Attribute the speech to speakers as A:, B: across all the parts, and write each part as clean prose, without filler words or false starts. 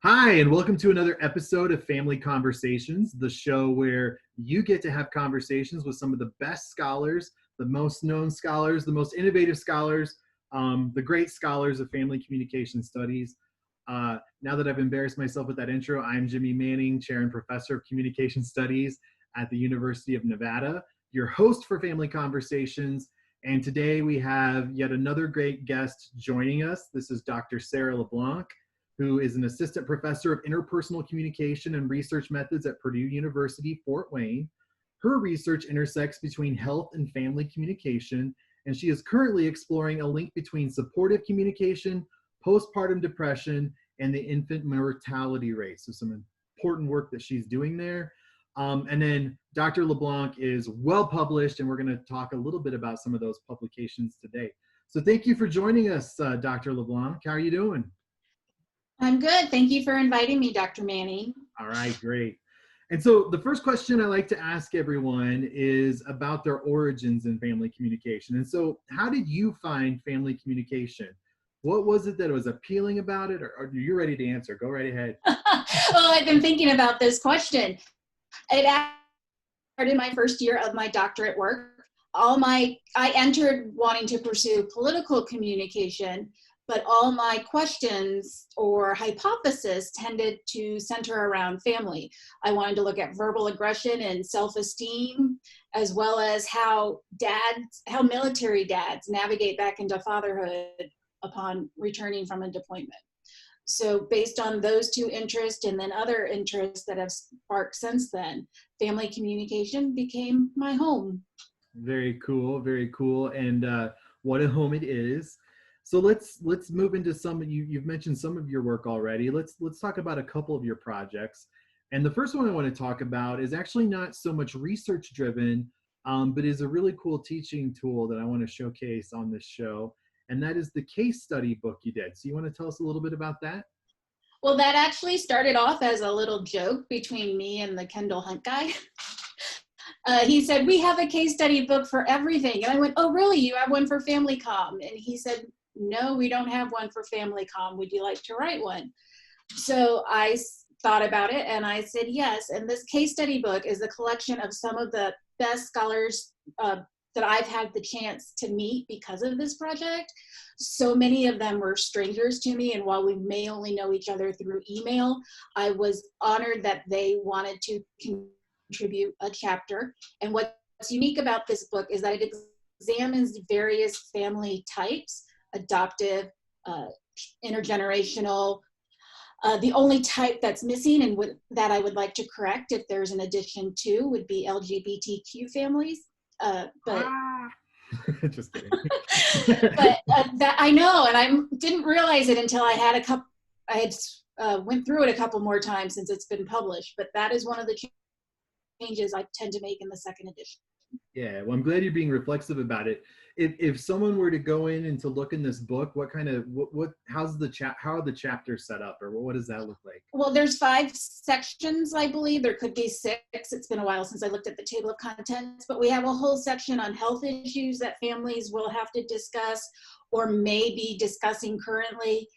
A: Hi, and welcome to another episode of Family Conversations, the show where you get to have conversations with some of the best scholars, the most known scholars, the most innovative scholars, the great scholars of family communication studies. Now that I've embarrassed myself with that intro, I'm Jimmie Manning, Chair and Professor of Communication Studies at the University of Nevada, your host for Family Conversations. And today we have yet another great guest joining us. This is Dr. Symonds LeBlanc, who is an assistant professor of interpersonal communication and research methods at Purdue University, Fort Wayne. Her research intersects between health and family communication, and she is currently exploring a link between supportive communication, postpartum depression, and the infant mortality rate. So some important work that she's doing there. And then Dr. LeBlanc is well published, and we're going to talk a little bit about some of those publications today. So thank you for joining us, Dr. LeBlanc. How are you doing?
B: I'm good. Thank you for inviting me, Dr. Manning.
A: All right, great. And so the first question I like to ask everyone is about their origins in family communication. And so how did you find family communication? What was it that was appealing about it? Or are you ready to answer? Go right ahead.
B: Well, I've been thinking about this question. It started my first year of my doctorate work. I entered wanting to pursue political communication, but all my questions or hypotheses tended to center around family. I wanted to look at verbal aggression and self-esteem, as well as how military dads navigate back into fatherhood upon returning from a deployment. So based on those two interests and then other interests that have sparked since then, family communication became my home.
A: Very cool, very cool. And what a home it is. So let's move into you've mentioned some of your work already. Let's talk about a couple of your projects. And the first one I want to talk about is actually not so much research driven, but is a really cool teaching tool that I want to showcase on this show. And that is the case study book you did. So you want to tell us a little bit about that?
B: Well, that actually started off as a little joke between me and the Kendall Hunt guy. He said, "We have a case study book for everything." And I went, "Oh, really? You have one for Family Com?" And he said, "No, we don't have one for Family Com. Would you like to write one?" So I thought about it and I said, yes. And this case study book is a collection of some of the best scholars that I've had the chance to meet because of this project. So many of them were strangers to me, and while we may only know each other through email, I was honored that they wanted to contribute a chapter. And what's unique about this book is that it examines various family types: adoptive, intergenerational. The only type that's missing and that I would like to correct, if there's an addition to, would be LGBTQ families.
A: Just kidding.
B: But that I know, and I didn't realize it until I went through it a couple more times since it's been published. But that is one of the changes I tend to make in the second edition.
A: Yeah, well, I'm glad you're being reflexive about it. If someone were to go in and to look in this book, how are the chapters set up, or what does that look like?
B: Well, there's 5 sections, I believe. There could be 6. It's been a while since I looked at the table of contents, but we have a whole section on health issues that families will have to discuss or may be discussing currently.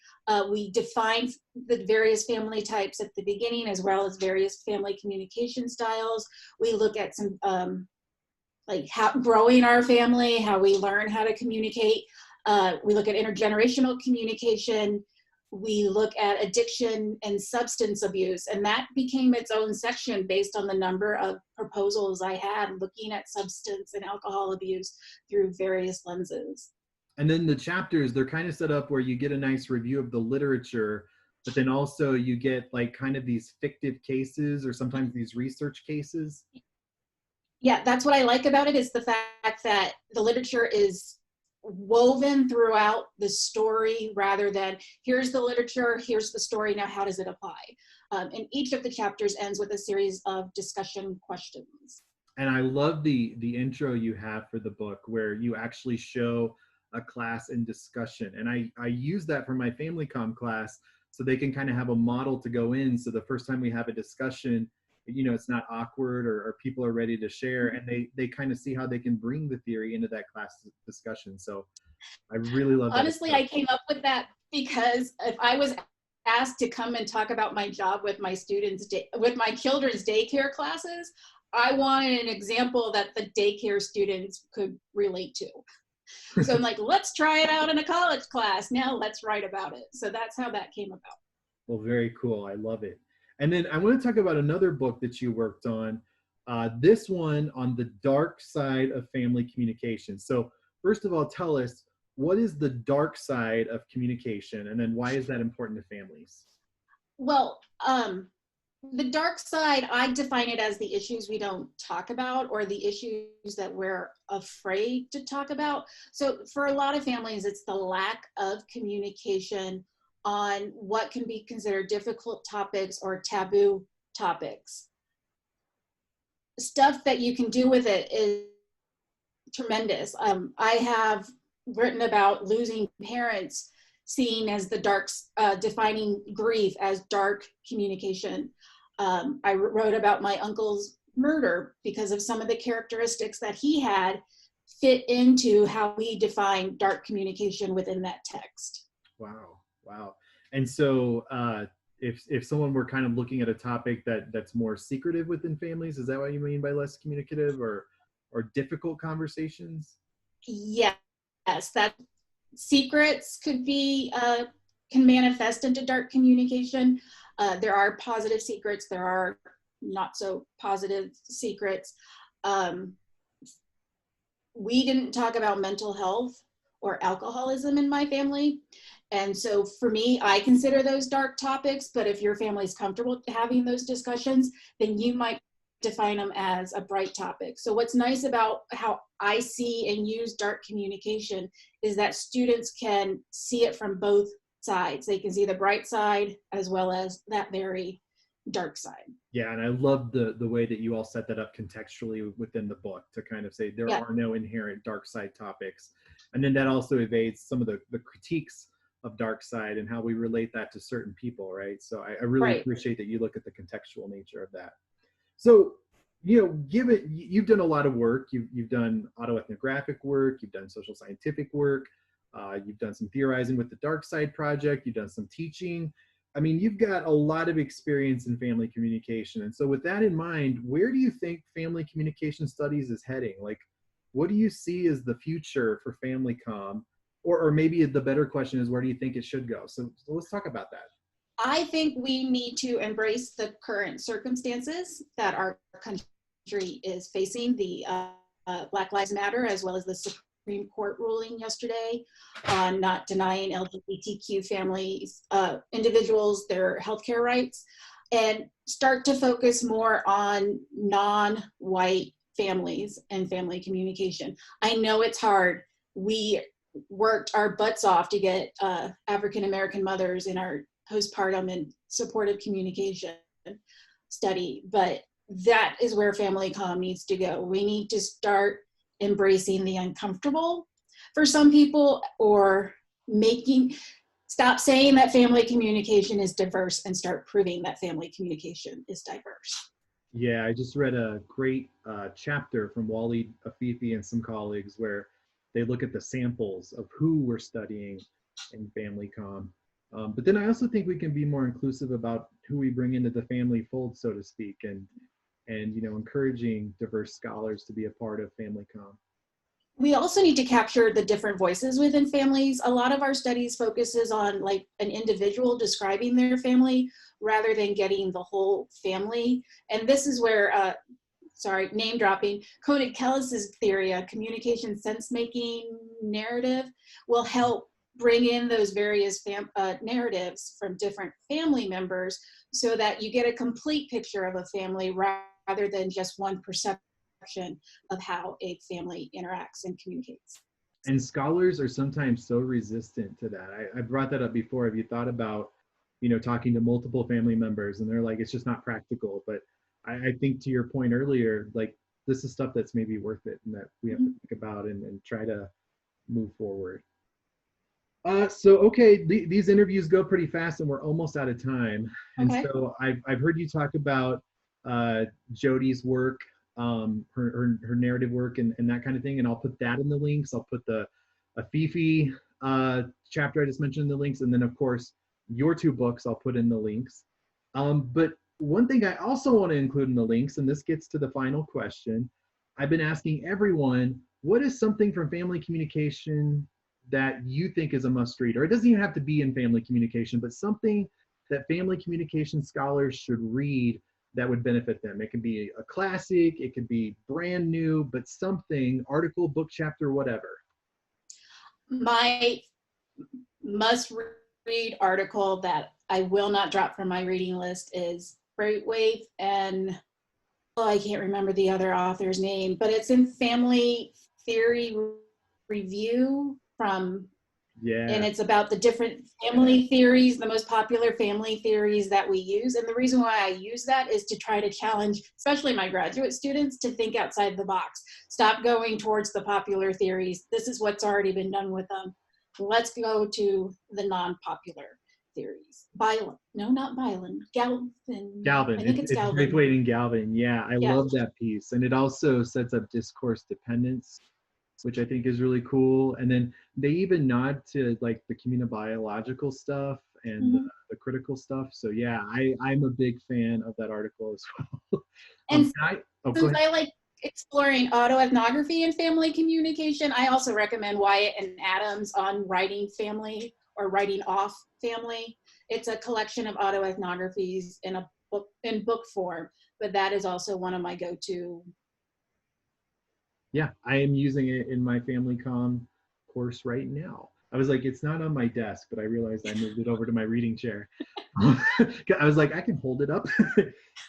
B: We define the various family types at the beginning, as well as various family communication styles. We look at some like how growing our family, how we learn how to communicate. We look at intergenerational communication. We look at addiction and substance abuse, and that became its own section based on the number of proposals I had looking at substance and alcohol abuse through various lenses.
A: And then the chapters, they're kind of set up where you get a nice review of the literature, but then also you get like kind of these fictive cases or sometimes these research cases.
B: Yeah, that's what I like about it, is the fact that the literature is woven throughout the story rather than here's the literature, here's the story, now how does it apply? And each of the chapters ends with a series of discussion questions.
A: And I love the intro you have for the book where you actually show a class in discussion. And I use that for my family comm class so they can kind of have a model to go in. So the first time we have a discussion, it's not awkward or people are ready to share, and they kind of see how they can bring the theory into that class discussion. So I really love that.
B: Honestly, I came up with that because if I was asked to come and talk about my job with my with my children's daycare classes, I wanted an example that the daycare students could relate to. So I'm like, let's try it out in a college class. Now let's write about it. So that's how that came about.
A: Well, very cool. I love it. And then I want to talk about another book that you worked on. This one on the dark side of family communication. So first of all, tell us, what is the dark side of communication? And then why is that important to families?
B: Well, the dark side, I define it as the issues we don't talk about or the issues that we're afraid to talk about. So for a lot of families, it's the lack of communication on what can be considered difficult topics or taboo topics. Stuff that you can do with it is tremendous. I have written about losing parents, seen as the dark, defining grief as dark communication. I wrote about my uncle's murder because of some of the characteristics that he had fit into how we define dark communication within that text.
A: Wow. Wow. And so if someone were kind of looking at a topic that's more secretive within families, is that what you mean by less communicative or difficult conversations?
B: Yes, that secrets could be, can manifest into dark communication. There are positive secrets. There are not so positive secrets. We didn't talk about mental health or alcoholism in my family. And so for me, I consider those dark topics, but if your family's comfortable having those discussions, then you might define them as a bright topic. So what's nice about how I see and use dark communication is that students can see it from both sides. They can see the bright side as well as that very dark side.
A: Yeah, and I love the way that you all set that up contextually within the book to kind of say there are no inherent dark side topics. And then that also evades some of the critiques of dark side and how we relate that to certain people, right? So I really appreciate that you look at the contextual nature of that. So, you've done a lot of work. You've done autoethnographic work, you've done social scientific work, you've done some theorizing with the Dark Side Project, you've done some teaching. I mean, you've got a lot of experience in family communication. And so with that in mind, where do you think family communication studies is heading? Like, what do you see as the future for family comm? Or maybe the better question is, where do you think it should go? So let's talk about that.
B: I think we need to embrace the current circumstances that our country is facing, the Black Lives Matter, as well as the Supreme Court ruling yesterday on not denying LGBTQ families, individuals, their healthcare rights, and start to focus more on non-white families and family communication. I know it's hard. We worked our butts off to get African-American mothers in our postpartum and supportive communication study, but that is where family comm needs to go. We need to start embracing the uncomfortable for some people, or stop saying that family communication is diverse and start proving that family communication is diverse.
A: Yeah, I just read a great chapter from Wally Afifi and some colleagues where they look at the samples of who we're studying in family comm. But then I also think we can be more inclusive about who we bring into the family fold, so to speak, and encouraging diverse scholars to be a part of family comm.
B: We also need to capture the different voices within families. A lot of our studies focuses on like an individual describing their family rather than getting the whole family. And this is where, name dropping, Koenig Kellis's theory, a communication sense-making narrative, will help bring in those various narratives from different family members so that you get a complete picture of a family rather than just one perception of how a family interacts and communicates.
A: And scholars are sometimes so resistant to that. I brought that up before. Have you thought about, talking to multiple family members and they're like, it's just not practical. But I think to your point earlier, like this is stuff that's maybe worth it and that we have to think about and try to move forward. These interviews go pretty fast and we're almost out of time. And so I've heard you talk about Jody's work, her narrative work and that kind of thing. And I'll put that in the links. I'll put the Afifi chapter I just mentioned in the links. And then of course, your two books. I'll put in the links. But one thing I also want to include in the links, and this gets to the final question, I've been asking everyone, what is something from family communication that you think is a must read? Or it doesn't even have to be in family communication, but something that family communication scholars should read that would benefit them. It could be a classic, it could be brand new, but something, article, book, chapter, whatever.
B: My must read article that I will not drop from my reading list is Freightwave, and I can't remember the other author's name, but it's in Family Theory Review from, and it's about the different family theories, the most popular family theories that we use. And the reason why I use that is to try to challenge, especially my graduate students, to think outside the box. Stop going towards the popular theories. This is what's already been done with them. Let's go to the non-popular theories. Byron, no, not Byron, Galvin.
A: Galvin,
B: I think it's Galvin.
A: Braithwaite and Galvin. Yeah, I love that piece. And it also sets up discourse dependence, which I think is really cool. And then they even nod to like the communibiological stuff and the critical stuff. So yeah, I'm a big fan of that article as well.
B: And since I like exploring autoethnography and family communication, I also recommend Wyatt and Adams on writing family or writing off family. It's a collection of autoethnographies in a book, in book form, but that is also one of my go-to.
A: Yeah, I am using it in my family comm course right now. I was like, it's not on my desk, but I realized I moved it over to my reading chair. I was like, I can hold it up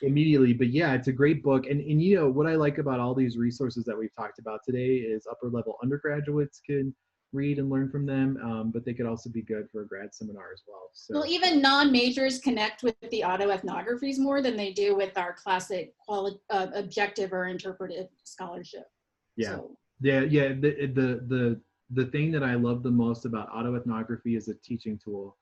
A: immediately. But yeah, it's a great book. And you know, what I like about all these resources that we've talked about today is upper level undergraduates can read and learn from them, but they could also be good for a grad seminar as well. So. Well,
B: even non-majors connect with the autoethnographies more than they do with our classic objective or interpretive scholarship.
A: Yeah,
B: so.
A: yeah. The thing that I love the most about autoethnography as a teaching tool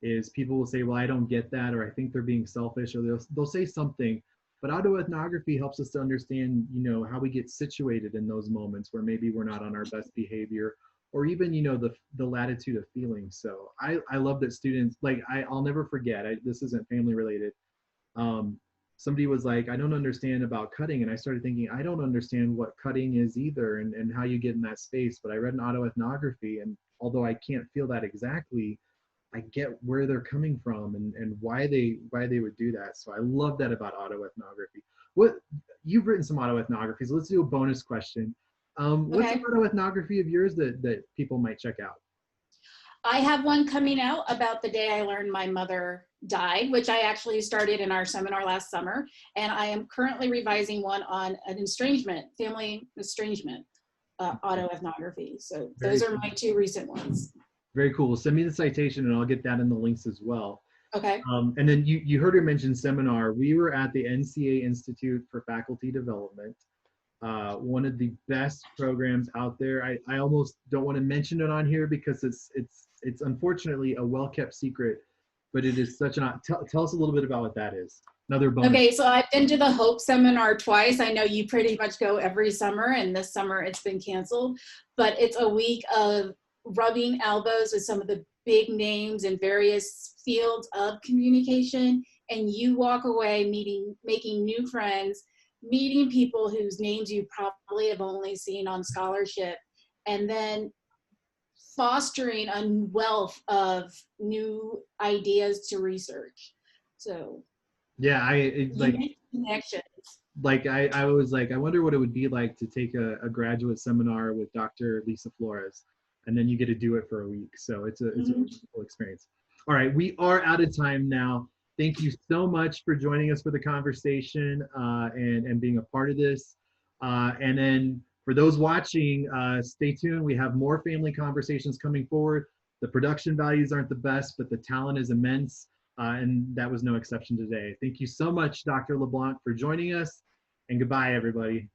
A: is people will say, well, I don't get that, or I think they're being selfish, or they'll say something, but autoethnography helps us to understand, you know, how we get situated in those moments where maybe we're not on our best behavior, or even, you know, the latitude of feeling. So I love that students, like, I'll never forget, this isn't family related. Somebody was like, I don't understand about cutting. And I started thinking, I don't understand what cutting is either, and how you get in that space. But I read an autoethnography, and although I can't feel that exactly, I get where they're coming from and why they would do that. So I love that about autoethnography. You've written some autoethnographies. Let's do a bonus question. What's an autoethnography of yours that people might check out?
B: I have one coming out about the day I learned my mother died, which I actually started in our seminar last summer. And I am currently revising one on an estrangement, family estrangement, autoethnography. So those are my two recent ones.
A: Very cool. Send me the citation and I'll get that in the links as well.
B: Okay.
A: And then you heard her mention seminar. We were at the NCA Institute for Faculty Development. One of the best programs out there. I almost don't want to mention it on here because it's unfortunately a well-kept secret, but it is such an, tell us a little bit about what that is. Another bonus.
B: Okay, so I've been to the Hope Seminar twice. I know you pretty much go every summer, and this summer it's been canceled, but it's a week of rubbing elbows with some of the big names in various fields of communication, and you walk away making new friends, meeting people whose names you probably have only seen on scholarship, and then fostering a wealth of new ideas to research. So
A: yeah, I was like, I wonder what it would be like to take a graduate seminar with Dr. Lisa Flores, and then you get to do it for a week. So it's a really cool experience. All right, we are out of time now. Thank you so much for joining us for the conversation and being a part of this. And then for those watching, stay tuned. We have more family conversations coming forward. The production values aren't the best, but the talent is immense. And that was no exception today. Thank you so much, Dr. LeBlanc, for joining us. And goodbye, everybody.